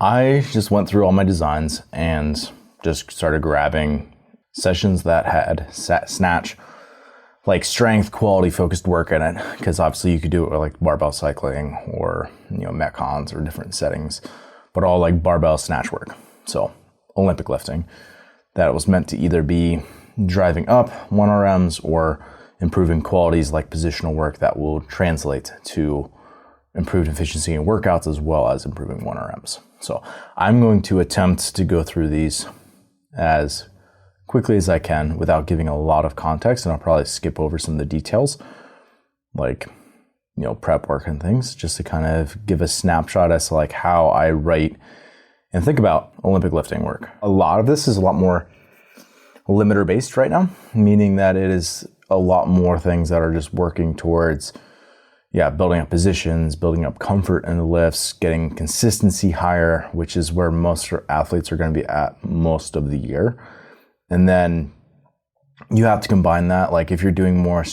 I just went through all my designs and just started grabbing sessions that had Snatch, like strength, quality, focused work in it. Because obviously you could do it with like barbell cycling or, Metcons or different settings, but all like barbell Snatch work. So Olympic lifting that was meant to either be driving up 1RMs or improving qualities like positional work that will translate to improved efficiency in workouts as well as improving 1RMs. So I'm going to attempt to go through these as quickly as I can without giving a lot of context, and I'll probably skip over some of the details like prep work and things, just to kind of give a snapshot as to like how I write and think about Olympic lifting work. A lot of this is a lot more limiter based right now, meaning that it is a lot more things that are just working towards building up positions, building up comfort in the lifts, getting consistency higher, which is where most athletes are going to be at most of the year. And then you have to combine that, like if you're doing more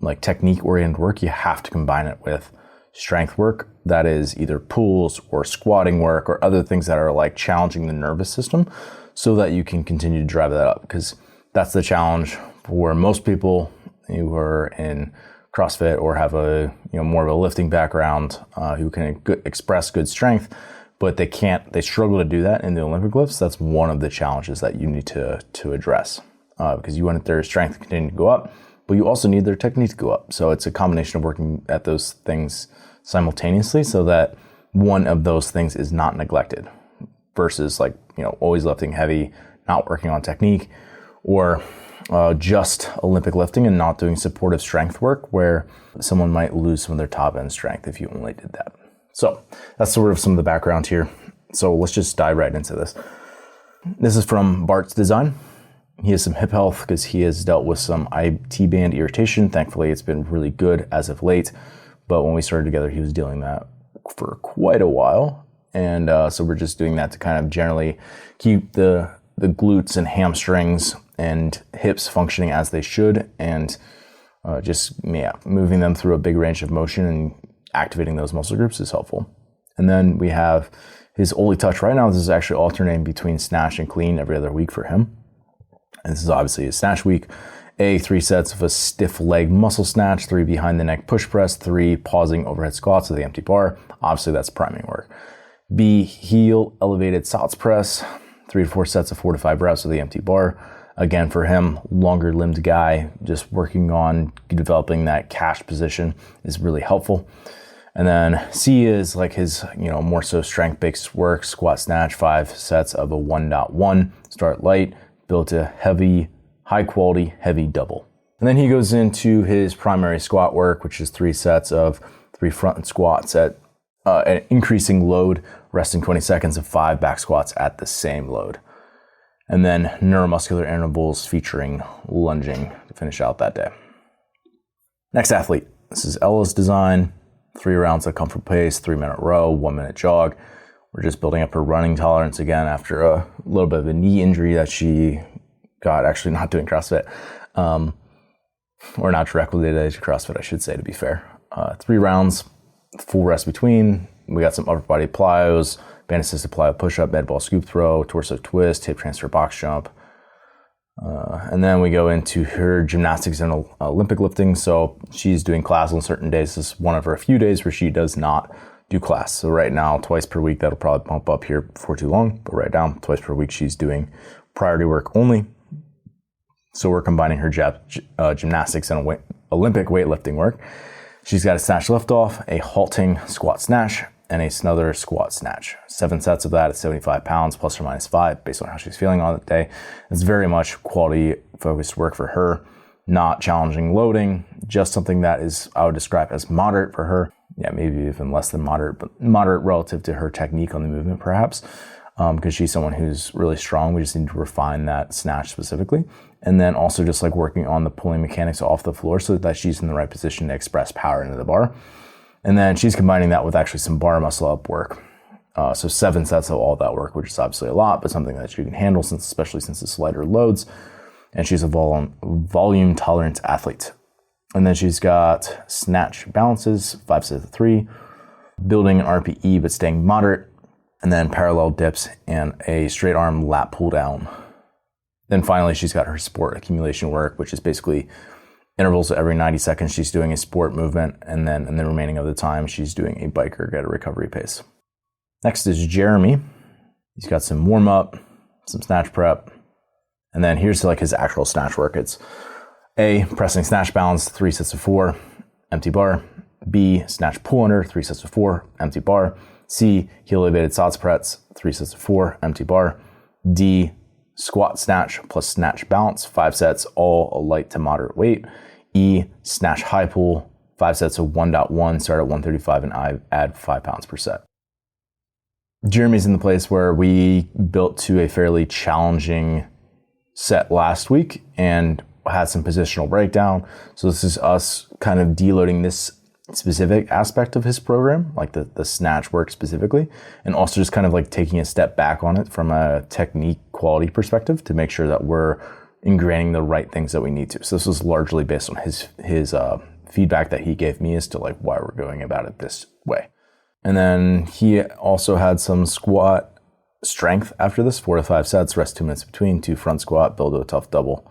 like technique oriented work, you have to combine it with strength work that is either pulls or squatting work or other things that are like challenging the nervous system so that you can continue to drive that up, because that's the challenge for most people who are in CrossFit or have a more of a lifting background who can express good strength, but they struggle to do that in the Olympic lifts. That's one of the challenges that you need to address, because you want their strength to continue to go up, but you also need their technique to go up. So it's a combination of working at those things simultaneously so that one of those things is not neglected versus like, always lifting heavy, not working on technique, or just Olympic lifting and not doing supportive strength work where someone might lose some of their top end strength if you only did that. So that's sort of some of the background here. So let's just dive right into this. This is from Bart's design. He has some hip health because he has dealt with some IT band irritation. Thankfully, it's been really good as of late. But when we started together, he was dealing that for quite a while. And so we're just doing that to kind of generally keep the glutes and hamstrings and hips functioning as they should, and moving them through a big range of motion and activating those muscle groups is helpful. And then we have his Oli Touch right now. This is actually alternating between Snatch and clean every other week for him. And this is obviously his Snatch week. 3 sets of a stiff leg muscle snatch, 3 behind the neck push press, 3 pausing overhead squats with the empty bar. Obviously that's priming work. B, heel elevated sots press, 3 to 4 sets of 4 to 5 reps with the empty bar. Again, for him, longer limbed guy, just working on developing that cache position is really helpful. And then C is like his, more so strength-based work, squat snatch, 5 sets of a 1.1, start light, build to heavy, high quality, heavy double. And then he goes into his primary squat work, which is 3 sets of 3 front squats at an increasing load, resting 20 seconds of 5 back squats at the same load. And then neuromuscular intervals featuring lunging to finish out that day. Next athlete, this is Ella's design. 3 rounds at comfort pace, 3-minute row, 1-minute jog. We're just building up her running tolerance again after a little bit of a knee injury that she got, actually not doing CrossFit, or not directly related to CrossFit, I should say, to be fair. 3 rounds, full rest between. We got some upper body plyos, band assisted plyo push-up, med ball scoop throw, torso twist, hip transfer box jump. And then we go into her gymnastics and Olympic lifting. So she's doing class on certain days. This is one of her few days where she does not do class. So right now, twice per week, that'll probably bump up here before too long. But right now, twice per week, she's doing priority work only. So we're combining her gymnastics and Olympic weightlifting work. She's got a snatch lift off, a halting squat snatch, and another squat snatch. 7 sets of that at 75 pounds, plus or minus 5, based on how she's feeling on the day. It's very much quality focused work for her, not challenging loading, just something that is, I would describe as moderate for her. Yeah, maybe even less than moderate, but moderate relative to her technique on the movement perhaps, because she's someone who's really strong. We just need to refine that snatch specifically. And then also just like working on the pulling mechanics off the floor so that she's in the right position to express power into the bar. And then she's combining that with actually some bar muscle up work. So 7 sets of all that work, which is obviously a lot, but something that she can handle, especially since it's lighter loads. And she's a volume tolerant athlete. And then she's got snatch balances, 5 sets of 3, building an RPE but staying moderate, and then parallel dips and a straight arm lat pull down. Then finally, she's got her support accumulation work, which is basically intervals every 90 seconds. She's doing a sport movement, and then in the remaining of the time, she's doing a biker get a recovery pace. Next is Jeremy. He's got some warm up, some snatch prep, and then here's like his actual snatch work. It's A, pressing snatch balance, 3 sets of 4, empty bar. B, snatch pull under, 3 sets of 4, empty bar. C, heel elevated squats press, 3 sets of 4, empty bar. D, squat snatch plus snatch balance, 5 sets, all a light to moderate weight. E, snatch high pull, 5 sets of 1.1, start at 135 and I add 5 pounds per set. Jeremy's in the place where we built to a fairly challenging set last week and had some positional breakdown. So this is us kind of deloading this specific aspect of his program, like the snatch work specifically, and also just kind of like taking a step back on it from a technique quality perspective to make sure that we're ingraining the right things that we need to. So this was largely based on his feedback that he gave me as to like why we're going about it this way. And then he also had some squat strength after this, 4 to 5 sets, rest 2 minutes between, 2 front squat, build to a tough double,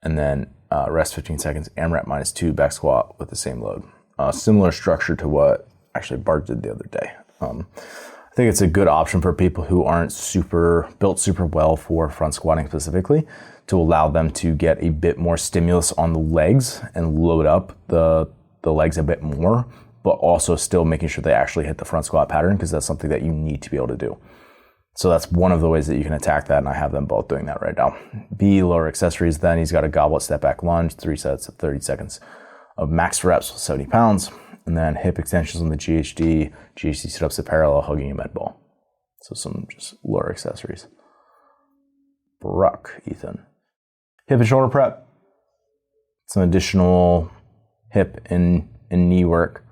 and then rest 15 seconds, AMRAP -2 back squat with the same load. Similar structure to what actually Bart did the other day. I think it's a good option for people who aren't built super well for front squatting specifically, to allow them to get a bit more stimulus on the legs and load up the legs a bit more, but also still making sure they actually hit the front squat pattern, because that's something that you need to be able to do. So that's one of the ways that you can attack that, and I have them both doing that right now. B, lower accessories. Then he's got a goblet step back lunge, 3 sets of 30 seconds of max reps with 70 pounds, and then hip extensions on the GHD sit-ups to parallel, hugging a med ball. So some just lower accessories. Brock, Ethan. Hip and shoulder prep. Some additional hip and knee work,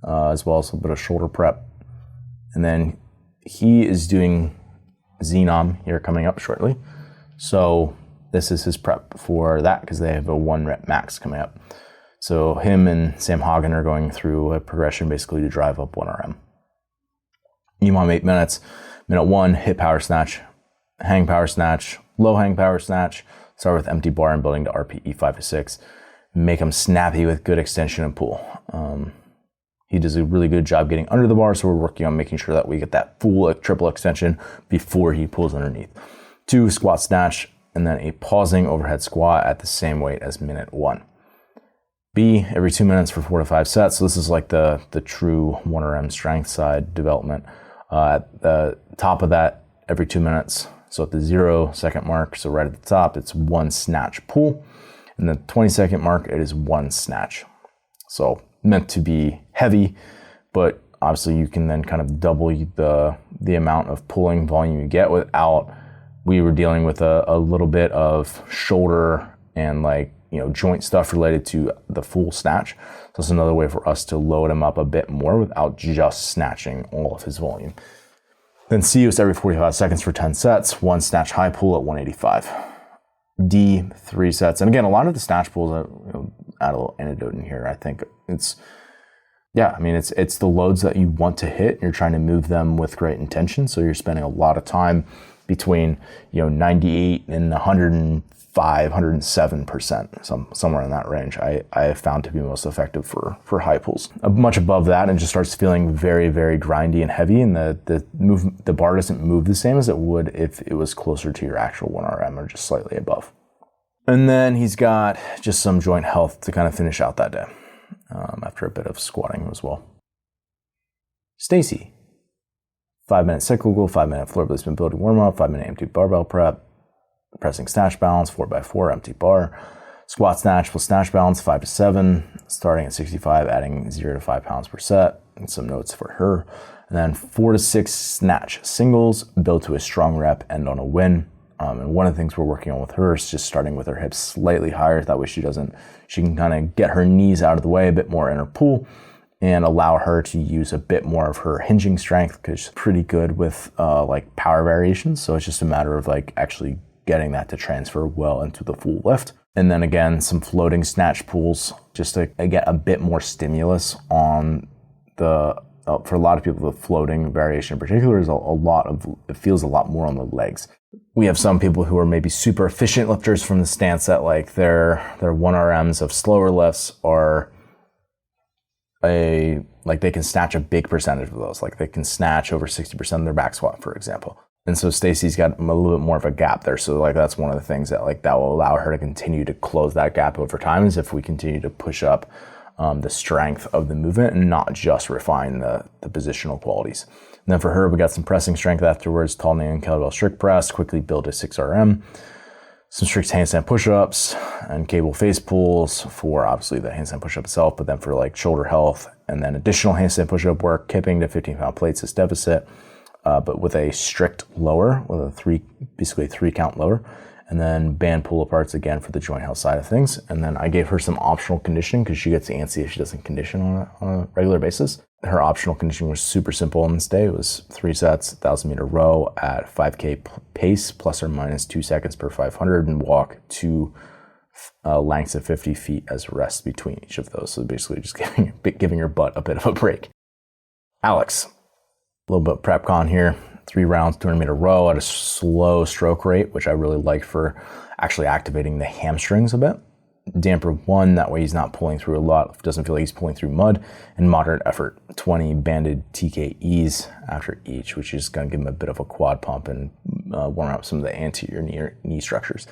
as well as a bit of shoulder prep. And then he is doing Xenom here coming up shortly. So this is his prep for that, because they have a 1 rep max coming up. So him and Sam Hagen are going through a progression basically to drive up 1RM. EMOM 8 minutes. Minute 1, hip power snatch, hang power snatch, low hang power snatch. Start with empty bar and building to RPE 5 to 6. Make them snappy with good extension and pull. He does a really good job getting under the bar, so we're working on making sure that we get that full triple extension before he pulls underneath. 2, squat snatch, and then a pausing overhead squat at the same weight as minute 1. B, every 2 minutes for 4 to 5 sets. So this is like the true 1RM strength side development. At the top of that, every 2 minutes. So at the 0 second mark, so right at the top, it's 1 snatch pull. And the 20-second mark, it is 1 snatch. So meant to be heavy, but obviously you can then kind of double the amount of pulling volume you get without, we were dealing with a little bit of shoulder and joint stuff related to the full snatch. So it's another way for us to load him up a bit more without just snatching all of his volume. Then C was every 45 seconds for 10 sets, 1 snatch high pull at 185. D, 3 sets. And again, a lot of the snatch pulls, add a little anecdote in here. I think it's the loads that you want to hit. You're trying to move them with great intention. So you're spending a lot of time between, 98 and 105, 107%, somewhere in that range. I have found to be most effective for high pulls. Much above that, it just starts feeling very, very grindy and heavy, and the bar doesn't move the same as it would if it was closer to your actual 1RM or just slightly above. And then he's got just some joint health to kind of finish out that day, after a bit of squatting as well. Stacy, 5-minute cyclical, 5-minute floor blade spin building warm up, 5-minute empty barbell prep, pressing snatch balance, 4x4 empty bar, squat snatch plus snatch balance, 5 to 7, starting at 65, adding 0 to 5 pounds per set, and some notes for her. And then 4 to 6 snatch singles, build to a strong rep, end on a win. And one of the things we're working on with her is just starting with her hips slightly higher. That way she can kind of get her knees out of the way, a bit more in her pull, and allow her to use a bit more of her hinging strength, because she's pretty good with power variations. So it's just a matter of actually getting that to transfer well into the full lift. And then again, some floating snatch pulls just to get a bit more stimulus on the for a lot of people, the floating variation in particular is it feels a lot more on the legs. We have some people who are maybe super efficient lifters from the stance that like their 1RMs of slower lifts are like they can snatch a big percentage of those. Like they can snatch over 60% of their back squat, for example. And so Stacy's got a little bit more of a gap there. So like that's one of the things that like that will allow her to continue to close that gap over time, is if we continue to push up the strength of the movement and not just refine the positional qualities. And then for her, we got some pressing strength afterwards, tall knee and kettlebell strict press, quickly build a 6RM, some strict handstand push-ups and cable face pulls for obviously the handstand push-up itself, but then for like shoulder health, and then additional handstand push-up work, kipping to 15-pound plates as deficit, but with a strict lower, with basically a 3-count lower. And then band pull-aparts again for the joint health side of things. And then I gave her some optional conditioning because she gets antsy if she doesn't condition on a regular basis. Her optional conditioning was super simple on this day. It was 3 sets, 1,000-meter row at 5K pace, plus or minus 2 seconds per 500, and walk 2 lengths of 50 feet as rest between each of those. So basically just giving your butt a bit of a break. Alex, a little bit of prep con here. 3 rounds, 200-meter row at a slow stroke rate, which I really like for actually activating the hamstrings a bit. Damper 1, that way he's not pulling through a lot, doesn't feel like he's pulling through mud. And moderate effort, 20 banded TKEs after each, which is going to give him a bit of a quad pump and warm up some of the anterior knee structures.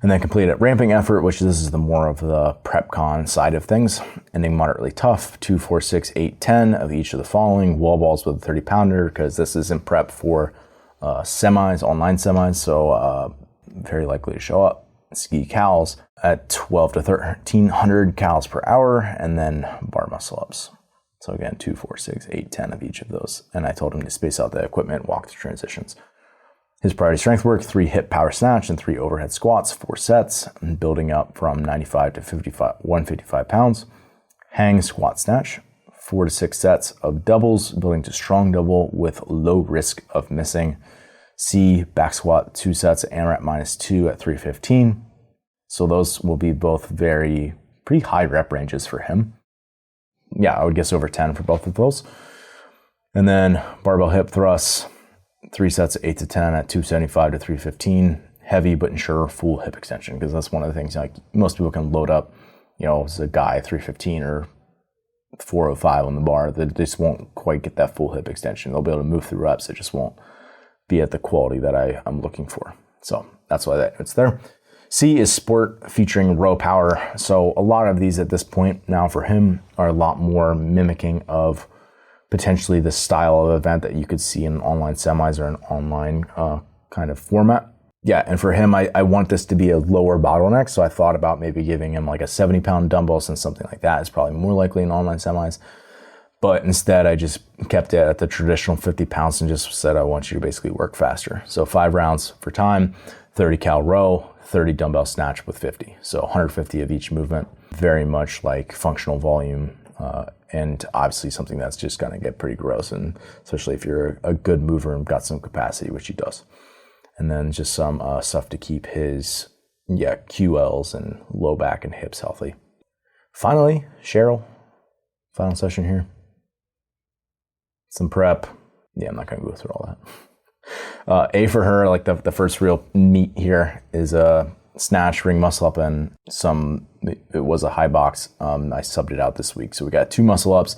And then complete at ramping effort, which this is the more of the prep con side of things. Ending moderately tough, 2, 4, 6, 8, 10 of each of the following. Wall balls with a 30-pounder, because this is in prep for semis, online semis, so very likely to show up. Ski cals at 12 to 1,300 cals per hour, and then bar muscle ups. So again, 2, 4, 6, 8, 10 of each of those. And I told him to space out the equipment, walk the transitions. His priority strength work, 3 hip power snatch and 3 overhead squats, 4 sets, and building up from 95 to 155 pounds. Hang squat snatch, 4 to 6 sets of doubles, building to strong double with low risk of missing. C, back squat, 2 sets, AMRAP -2 at 315. So those will be both pretty high rep ranges for him. Yeah, I would guess over 10 for both of those. And then barbell hip thrusts, 3 sets of 8 to 10 at 275 to 315, heavy but ensure full hip extension, because that's one of the things, like most people can load up, as a guy 315 or 405 on the bar, they just won't quite get that full hip extension. They'll be able to move through reps, it just won't be at the quality that I'm looking for. So that's why it's there. C is sport featuring row power. So a lot of these at this point now for him are a lot more mimicking of potentially the style of event that you could see in online semis or an online kind of format. Yeah, and for him, I want this to be a lower bottleneck, so I thought about maybe giving him like a 70-pound dumbbell, since something like that is probably more likely in online semis. But instead, I just kept it at the traditional 50 pounds and just said, I want you to basically work faster. So 5 rounds for time, 30 cal row, 30 dumbbell snatch with 50. So 150 of each movement, very much like functional volume, and obviously something that's just going to get pretty gross, and especially if you're a good mover and got some capacity, which he does. And then just some stuff to keep his QLs and low back and hips healthy. Finally, Cheryl, final session here. Some prep. Yeah, I'm not going to go through all that. A for her, like the first real meat here is a snatch, ring muscle up, and it was a high box. I subbed it out this week. So we got 2 muscle ups,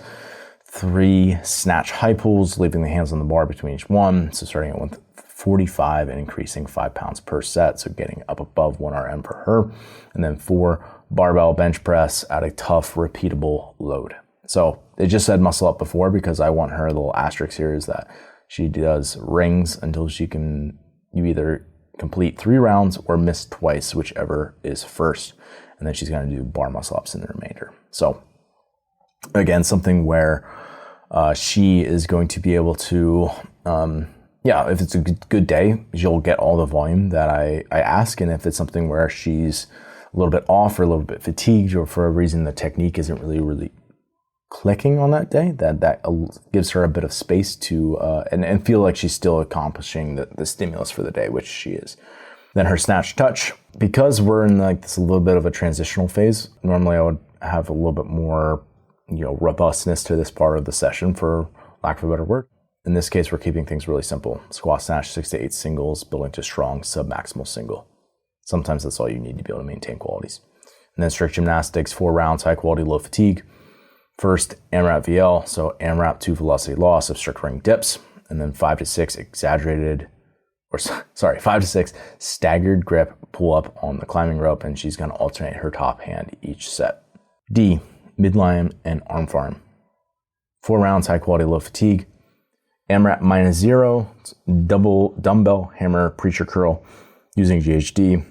3 snatch high pulls, leaving the hands on the bar between each one. So starting at 145 and increasing 5 pounds per set. So getting up above 1 RM for her. And then 4 barbell bench press at a tough, repeatable load. So it just said muscle up before, because I want her, the little asterisk here is that she does rings until you either complete 3 rounds or miss twice, whichever is first. And then she's going to do bar muscle ups in the remainder. So again, something where she is going to be able to, if it's a good day, she'll get all the volume that I ask. And if it's something where she's a little bit off or a little bit fatigued, or for a reason the technique isn't really clicking on that day, that gives her a bit of space to and feel like she's still accomplishing the stimulus for the day, which she is. Then her snatch touch, because we're in like this a little bit of a transitional phase. Normally I would have a little bit more robustness to this part of the session for lack of a better word. In this case, we're keeping things really simple. Squat, snatch, 6 to 8 singles, building to strong sub-maximal single. Sometimes that's all you need to be able to maintain qualities. And then strict gymnastics, 4 rounds, high quality, low fatigue. First, AMRAP VL, so AMRAP 2 velocity loss of strict ring dips, and then 5 to 6 5 to 6 staggered grip pull up on the climbing rope, and she's going to alternate her top hand each set. D, midline and arm farm. 4 rounds, high quality, low fatigue. AMRAP -0, double dumbbell hammer preacher curl using GHD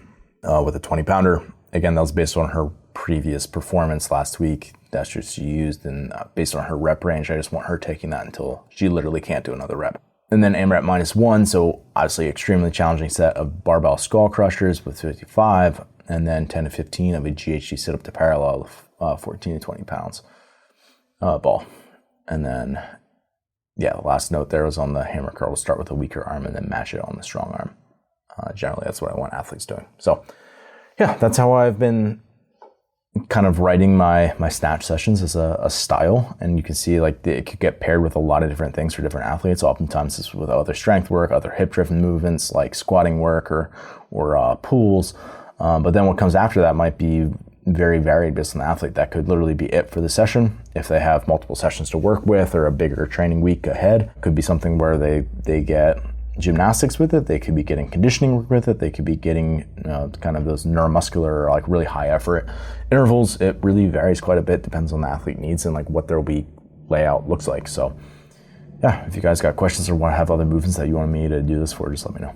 with a 20-pounder. Again, that was based on her previous performance last week. That's what she used, and based on her rep range, I just want her taking that until she literally can't do another rep. And then AMRAP -1, so obviously extremely challenging set of barbell skull crushers with 55, and then 10 to 15 of a GHD sit-up to parallel of 14 to 20 pounds ball. And then, yeah, the last note there was on the hammer curl. We'll start with a weaker arm and then match it on the strong arm. Generally, that's what I want athletes doing. So, yeah, that's how I've been kind of writing my snatch sessions as a style. And you can see like it could get paired with a lot of different things for different athletes. Oftentimes it's with other strength work, other hip driven movements like squatting work or pulls. But then what comes after that might be very varied based on the athlete. That could literally be it for the session. If they have multiple sessions to work with or a bigger training week ahead, it could be something where they get gymnastics with it. They could be getting conditioning work with it. They could be getting kind of those neuromuscular, like really high effort intervals. It really varies quite a bit, depends on the athlete needs and like what their week layout looks like. So yeah, if you guys got questions or want to have other movements that you want me to do this for, just let me know.